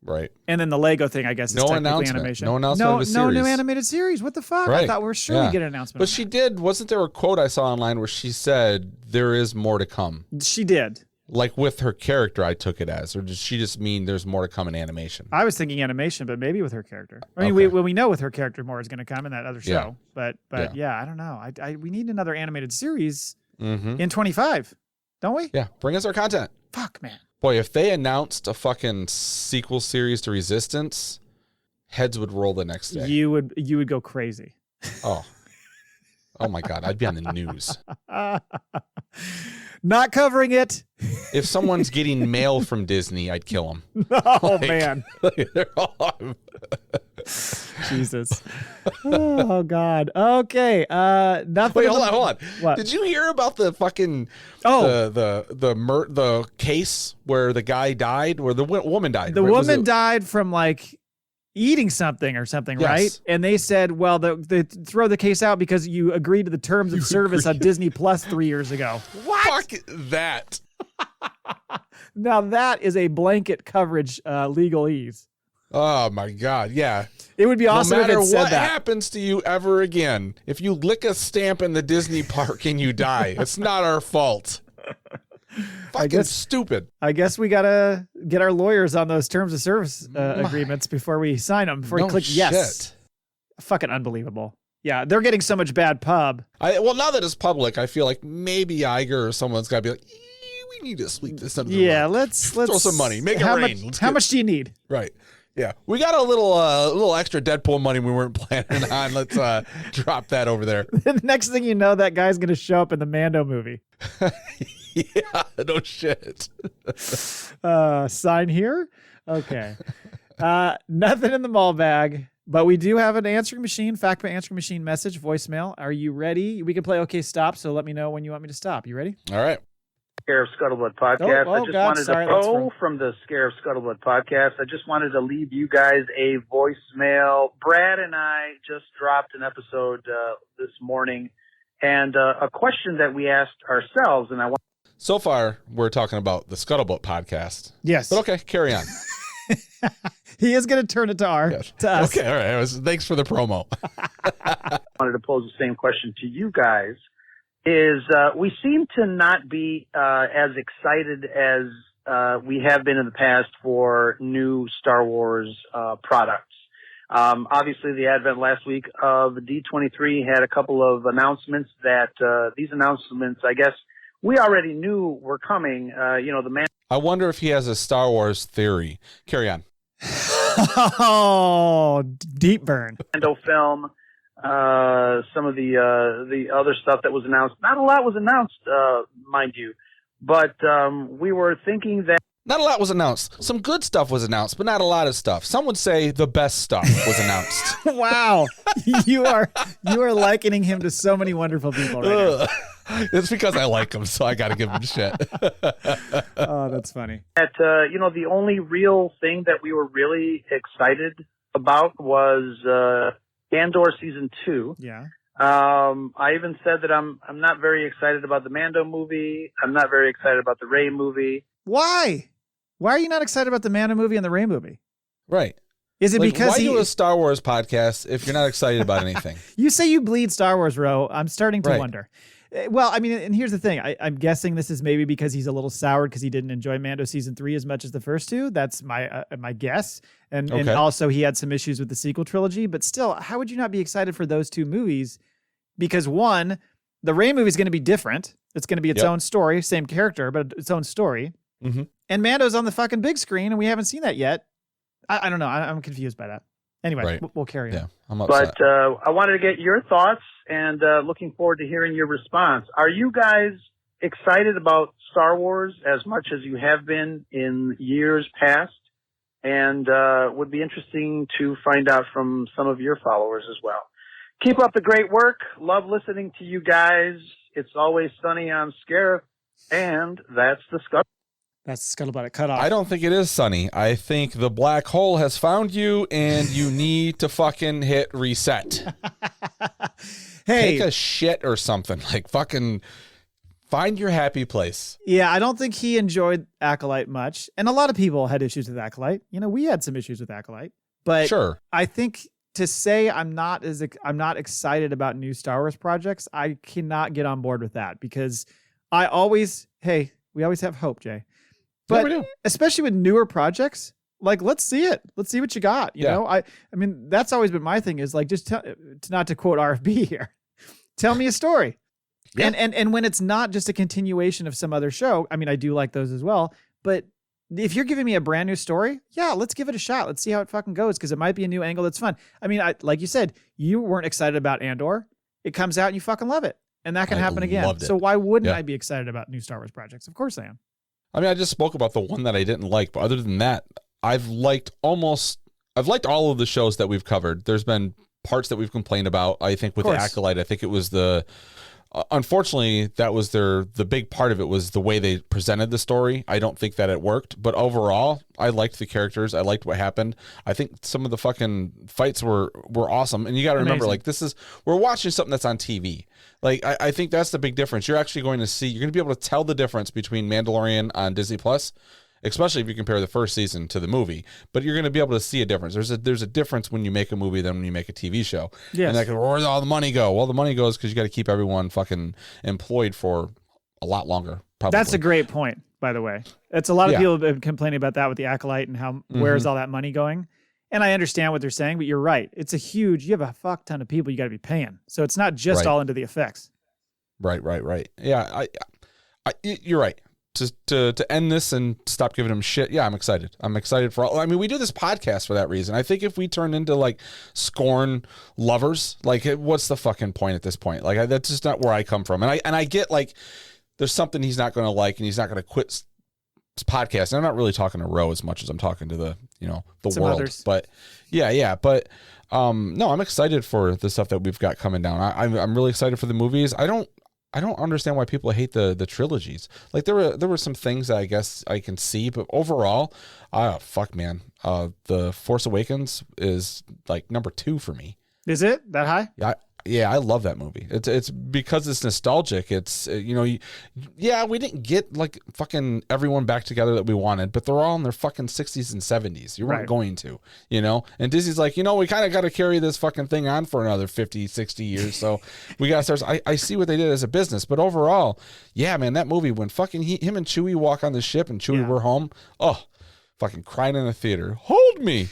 Right. And then the Lego thing, I guess, is technically animation. No announcement of a series. No new animated series. What the fuck? Right. I thought we were sure we'd get an announcement. But she did, wasn't there a quote I saw online where she said, there is more to come? She did. Like with her character, I took it as, or did she just mean there's more to come in animation? I was thinking animation, but maybe with her character. I mean, we know with her character more is going to come in that other show. But I don't know. We need another animated series in 25, don't we? Yeah, bring us our content. Fuck, man. Boy, if they announced a fucking sequel series to Resistance, heads would roll the next day. You would go crazy. Oh my God, I'd be on the news. Not covering it. If someone's getting mail from Disney, I'd kill them. Oh, man. Jesus. Oh God. Okay. Nothing. Wait, hold on. What? Did you hear about the fucking the case where the guy died, where the woman died? The woman died from like eating something or something, yes. Right? And they said, well, they throw the case out because you agreed to the terms of service on Disney Plus 3 years ago. What? Fuck that. Now that is a blanket coverage legalese. Oh my God. Yeah. It would be awesome if it said that. No matter what happens to you ever again, if you lick a stamp in the Disney park and you die, it's not our fault. Fucking stupid. I guess we got to get our lawyers on those terms of service agreements before we sign them, before we click yes. Fucking unbelievable. Yeah, they're getting so much bad pub. Well, now that it's public, I feel like maybe Iger or someone's got to be like, we need to sweep this under the rug. Let's throw some money. Make it rain. How much do you need? Right. Yeah, we got a little extra Deadpool money we weren't planning on. Let's drop that over there. The next thing you know, that guy's going to show up in the Mando movie. Yeah, no shit. Sign here? Okay. Nothing in the mall bag, but we do have an answering machine, FACPA Answering Machine message, voicemail. Are you ready? We can play OK Stop, so let me know when you want me to stop. You ready? All right. Scare of Scuttlebutt podcast. I just wanted to from the Scare of Scuttlebutt podcast. I just wanted to leave you guys a voicemail. Brad and I just dropped an episode this morning, and a question that we asked ourselves, and I want. So far, we're talking about the Scuttlebutt podcast. Yes. But okay, carry on. He is going to turn it to us. Okay, all right. Thanks for the promo. I wanted to pose the same question to you guys. We seem to not be as excited as we have been in the past for new Star Wars products. Obviously, the advent last week of D23 had a couple of announcements that these announcements, I guess, we already knew were coming. I wonder if he has a Star Wars theory. Carry on. Oh, deep burn. Lando film. Some of the other stuff that was announced. Not a lot was announced, mind you, but we were thinking that not a lot was announced. Some good stuff was announced, but not a lot of stuff. Some would say the best stuff was announced. Wow, you are likening him to so many wonderful people right now. It's because I like him, so I got to give him shit. Oh, that's funny. That the only real thing that we were really excited about was Andor season 2. Yeah. I even said that I'm not very excited about the Mando movie. I'm not very excited about the Rey movie. Why? Why are you not excited about the Mando movie and the Rey movie? Right. Is it because why do a Star Wars podcast if you're not excited about anything? You say you bleed Star Wars, Ro. I'm starting to wonder. Well, I mean, and here's the thing. I'm guessing this is maybe because he's a little soured because he didn't enjoy Mando season 3 as much as the first two. That's my guess. And also he had some issues with the sequel trilogy. But still, how would you not be excited for those two movies? Because one, the Rey movie is going to be different. It's going to be its own story, same character, but its own story. Mm-hmm. And Mando's on the fucking big screen, and we haven't seen that yet. I don't know. I'm confused by that. Anyway, we'll carry on. Yeah, I'm upset. But I wanted to get your thoughts, and looking forward to hearing your response. Are you guys excited about Star Wars as much as you have been in years past? And would be interesting to find out from some of your followers as well. Keep up the great work. Love listening to you guys. It's always sunny on Scarif, and that's the Scuttlebutt. That's the Scuttlebutt. Cut off. I don't think it is sunny. I think the black hole has found you, and you need to fucking hit reset. Hey, take a shit or something. Like fucking find your happy place. Yeah, I don't think he enjoyed Acolyte much, and a lot of people had issues with Acolyte. You know, we had some issues with Acolyte, but sure. I think to say I'm not excited about new Star Wars projects, I cannot get on board with that because we always have hope, Jay. But especially with newer projects, like let's see it. Let's see what you got. You know, I mean, that's always been my thing is like just not to quote RFB here. Tell me a story. Yeah. And when it's not just a continuation of some other show, I mean, I do like those as well. But if you're giving me a brand new story, yeah, let's give it a shot. Let's see how it fucking goes because it might be a new angle that's fun. I mean, like you said, you weren't excited about Andor. It comes out and you fucking love it. And that can happen again. So why wouldn't I be excited about new Star Wars projects? Of course I am. I mean, I just spoke about the one that I didn't like, but other than that, I've liked almost I've liked all of the shows that we've covered. There's been parts that we've complained about. I think with the Acolyte, I think it was unfortunately, that was the big part of it was the way they presented the story. I don't think that it worked, but overall, I liked the characters. I liked what happened. I think some of the fucking fights were awesome. And you got to remember, like, we're watching something that's on TV. Like, I think that's the big difference. You're actually going to be able to tell the difference between Mandalorian on Disney Plus, especially if you compare the first season to the movie, but you're going to be able to see a difference. There's a difference when you make a movie than when you make a TV show. Yes. And like, where does all the money go? Well, the money goes because you got to keep everyone fucking employed for a lot longer. Probably. That's a great point, by the way. It's a lot of people have been complaining about that with the Acolyte and how where's all that money going? And I understand what they're saying, but you're right. It's you have a fuck ton of people you got to be paying. So it's not just all into the effects. Right. Yeah, you're right. To end this and stop giving him shit. Yeah, I'm excited. I'm excited for all. I mean, we do this podcast for that reason. I think if we turn into like Scorn lovers, like what's the fucking point at this point? Like that's just not where I come from. And I get like there's something he's not going to like and he's not going to quit his podcast. And I'm not really talking to Ro as much as I'm talking to the world. Others. But yeah. But no, I'm excited for the stuff that we've got coming down. I'm really excited for the movies. I don't understand why people hate the trilogies. Like there were some things that I guess I can see, but overall, fuck man, The Force Awakens is like number 2 for me. Is it that high? Yeah, I love that movie. It's because it's nostalgic. It's we didn't get like fucking everyone back together that we wanted, but they're all in their fucking 60s and 70s. You weren't going to, And Disney's like, we kind of got to carry this fucking thing on for another 50, 60 years. So we got to start. I see what they did as a business, but overall, yeah, man, that movie when fucking him and Chewie walk on the ship and Chewie were home. Oh, fucking crying in the theater. Hold me,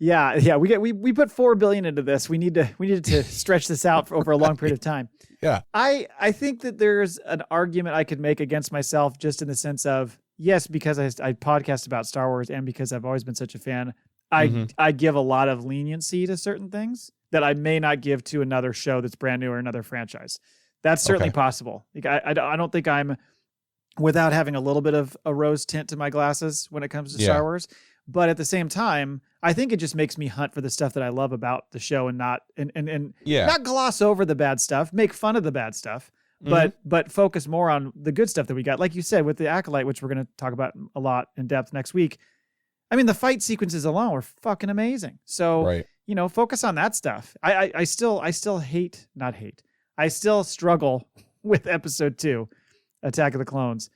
Yeah. We put $4 billion into this. We needed to stretch this out for over a long period of time. Yeah. I think that there's an argument I could make against myself just in the sense of, yes, because I podcast about Star Wars and because I've always been such a fan, I give a lot of leniency to certain things that I may not give to another show that's brand new or another franchise. That's certainly possible. Like I don't think I'm without having a little bit of a rose tint to my glasses when it comes to Star Wars. But at the same time, I think it just makes me hunt for the stuff that I love about the show and not gloss over the bad stuff, make fun of the bad stuff, but focus more on the good stuff that we got. Like you said, with the Acolyte, which we're going to talk about a lot in depth next week. I mean, the fight sequences alone were fucking amazing. So, focus on that stuff. I still struggle with episode 2, Attack of the Clones,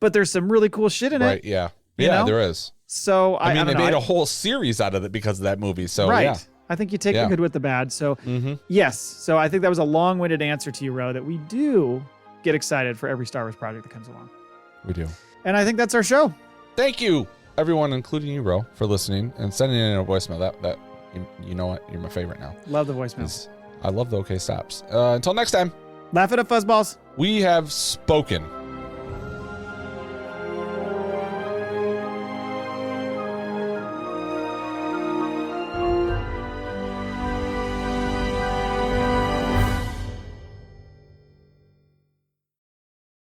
but there's some really cool shit in it. Right. Yeah. Yeah, there is. So they made a whole series out of it because of that movie. So yeah. I think you take the good with the bad. So yes. So I think that was a long-winded answer to you, Ro, that we do get excited for every Star Wars project that comes along. We do. And I think that's our show. Thank you, everyone, including you, Ro, for listening and sending in a voicemail. That you know what? You're my favorite now. Love the voicemails. I love the okay stops. Until next time. Laugh it up, fuzzballs. We have spoken.